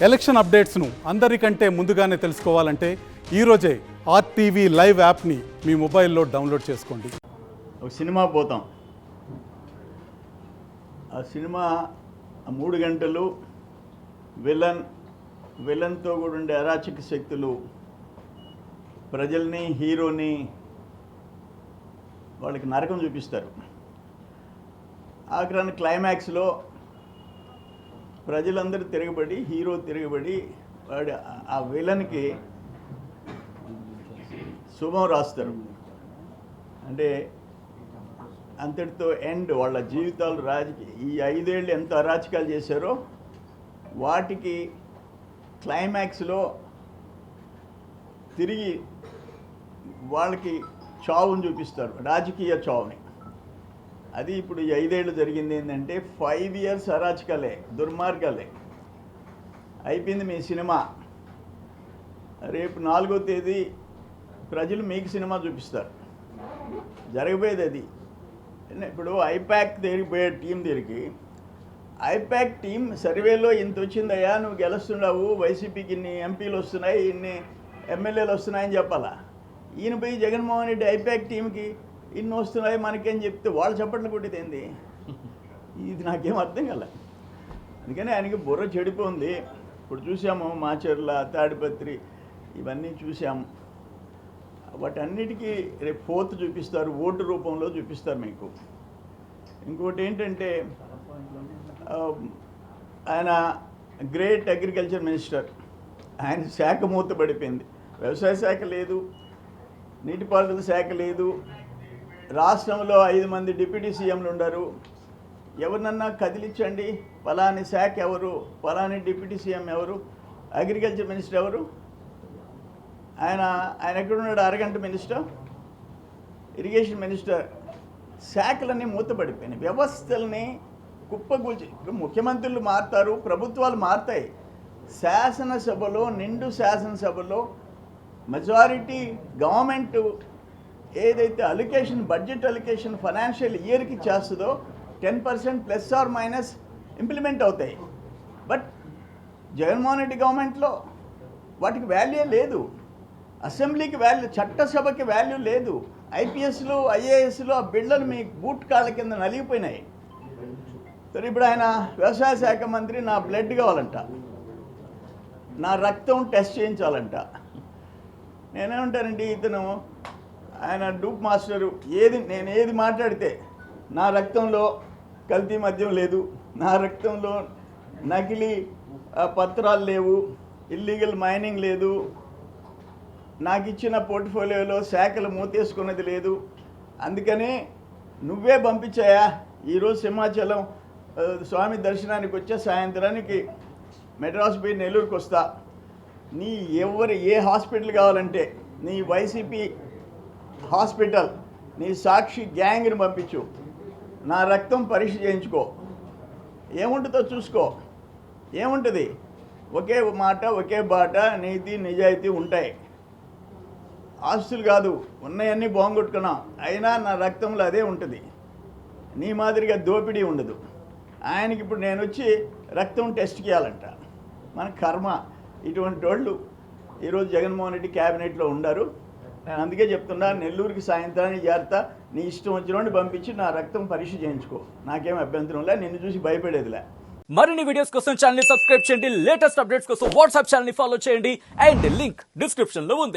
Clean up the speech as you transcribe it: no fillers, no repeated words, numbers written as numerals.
Election అప్డేట్స్ను అందరికంటే ముందుగానే తెలుసుకోవాలంటే ఈరోజే ఆర్టీవీ లైవ్ యాప్ని మీ మొబైల్లో డౌన్లోడ్ చేసుకోండి. ఒక సినిమా పోతాం, ఆ సినిమా 3 గంటలు విలన్తో కూడా ఉండే అరాచక శక్తులు ప్రజల్ని, హీరోని వాళ్ళకి నరకం చూపిస్తారు. ఆఖరాన్ని క్లైమాక్స్లో ప్రజలందరూ తిరగబడి, హీరో తిరగబడి వాడు ఆ విలన్కి శుభం రాస్తారు. అంటే అంతటితో ఎండ్. వాళ్ళ జీవితాలు ఈ 5 ఏళ్ళు ఎంత అరాచకాలు చేశారో వాటికి క్లైమాక్స్లో తిరిగి వాళ్ళకి చావుని చూపిస్తారు, రాజకీయ చావుని. అది ఇప్పుడు ఈ 5 ఏళ్ళు జరిగింది ఏంటంటే 5 ఇయర్స్ అరాచకాలే, దుర్మార్గాలే. అయిపోయింది మీ సినిమా. రేపు 4వ తేదీ ప్రజలు మీకు సినిమా చూపిస్తారు. జరగబోయేది అది. ఇప్పుడు ఐపాక్ దగ్గరికి పోయే టీం దగ్గరికి, ఐపాక్ టీం సర్వేలో ఇంత వచ్చిందయ్యా, నువ్వు గెలుస్తున్నావు, వైసీపీకి ఇన్ని ఎంపీలు వస్తున్నాయి, ఇన్ని ఎమ్మెల్యేలు వస్తున్నాయని చెప్పాలా. ఈయన పోయి జగన్మోహన్ రెడ్డి ఐపాక్ టీంకి ఇన్ని వస్తున్నాయి మనకేం చెప్తే వాళ్ళు చప్పట్లు కొట్టేది. ఇది నాకేం అర్థం కాలే. అందుకని ఆయనకి బుర్ర చెడిపోయింది. ఇప్పుడు చూసాము మాచర్ల, తాడిపత్రి, ఇవన్నీ చూసాము. వాటన్నిటికీ రేపు 4th చూపిస్తారు, ఓటు రూపంలో చూపిస్తారు మీకు. ఇంకోటి ఏంటంటే ఆయన గ్రేట్ అగ్రికల్చర్ మినిస్టర్, ఆయన శాఖ మూతపడిపోయింది. వ్యవసాయ శాఖ లేదు, నీటిపారుదల శాఖ లేదు. రాష్ట్రంలో 5 మంది డిప్యూటీ సీఎంలు ఉన్నారు. ఎవరినన్నా కదిలించండి, పలాని శాఖ ఎవరు, పలాని డిప్యూటీ సీఎం ఎవరు, అగ్రికల్చర్ మినిస్టర్ ఎవరు? ఆయన ఎక్కడున్నాడు? అరగంట మినిస్టర్, ఇరిగేషన్ మినిస్టర్. శాఖలన్నీ మూతపడిపోయినాయి, వ్యవస్థల్ని కుప్పగూల్చి. ఇప్పుడు ముఖ్యమంత్రులు మారుతారు, ప్రభుత్వాలు మారుతాయి. శాసనసభలో, నిండు శాసనసభలో మెజారిటీ గవర్నమెంట్ ఏదైతే అలికేషన్, బడ్జెట్ అలికేషన్ ఫైనాన్షియల్ ఇయర్కి చేస్తుందో 10% ప్లస్ ఆర్ మైనస్ ఇంప్లిమెంట్ అవుతాయి. బట్ జగన్మోహన్ రెడ్డి గవర్నమెంట్లో వాటికి వాల్యూ లేదు. అసెంబ్లీకి వాల్యూ, చట్టసభకి వాల్యూ లేదు. ఐపీఎస్లు, ఐఏఎస్లు ఆ బిళ్ళలు మీ బూట్ కాళ్ళ కింద నలిగిపోయినాయి. సరే, ఇప్పుడు ఆయన వ్యవసాయ శాఖ మంత్రి, నా బ్లడ్ కావాలంట, నా రక్తం టెస్ట్ చేయించాలంట. నేనేమంటానండి, ఇతను ఆయన డూప్ మాస్టరు. నేను ఏది మాట్లాడితే, నా రక్తంలో కల్తీ మద్యం లేదు, నా రక్తంలో నకిలీ పత్రాలు లేవు, ఇల్లీగల్ మైనింగ్ లేదు, నాకు ఇచ్చిన పోర్ట్ఫోలియోలో శాఖలు మూతేసుకున్నది లేదు, అందుకని నువ్వే పంపించాయా. ఈరోజు సింహాచలం స్వామి దర్శనానికి వచ్చే సాయంత్రానికి మెడ్రాస్ పోయి నెల్లూరుకి వస్తా. నీ ఏ హాస్పిటల్ కావాలంటే, నీ వైసీపీ హాస్పిటల్, నీ సాక్షి గ్యాంగ్ని పంపించు, నా రక్తం పరీక్ష చేయించుకో, ఏముంటుందో చూసుకో. ఏముంటుంది? ఒకే మాట, ఒకే బాట, నీతి నిజాయితీ ఉంటాయి. ఆస్తులు కాదు, ఉన్నాయన్నీ బాగుంగొట్టుకున్నాం, అయినా నా రక్తంలో అదే ఉంటుంది. నీ మాదిరిగా దోపిడీ ఉండదు. ఆయనకి ఇప్పుడు నేను వచ్చి రక్తం టెస్ట్ చేయాలంట. మన కర్మ. ఇటువంటి వాళ్ళు ఈరోజు జగన్మోహన్ రెడ్డి క్యాబినెట్లో ఉండారు. నేను అందుకే చెప్తున్నా, నెల్లూరుకి సాయంత్రానికి చేరుతా, నీ ఇష్టం వచ్చినోడిని పంపించి నా రక్తం పరీక్ష చేయించుకో, నాకేం అభ్యంతరం లే, నిన్ను చూసి భయపడేదిలే. మరిన్ని వీడియోస్ కోసం ఛానల్ ని సబ్స్క్రైబ్ చేయండి, లేటెస్ట్ అప్డేట్స్ కోసం వాట్సాప్ ఛానల్ ని ఫాలో చేయండి, అండ్ లింక్ డిస్క్రిప్షన్ లో ఉంది.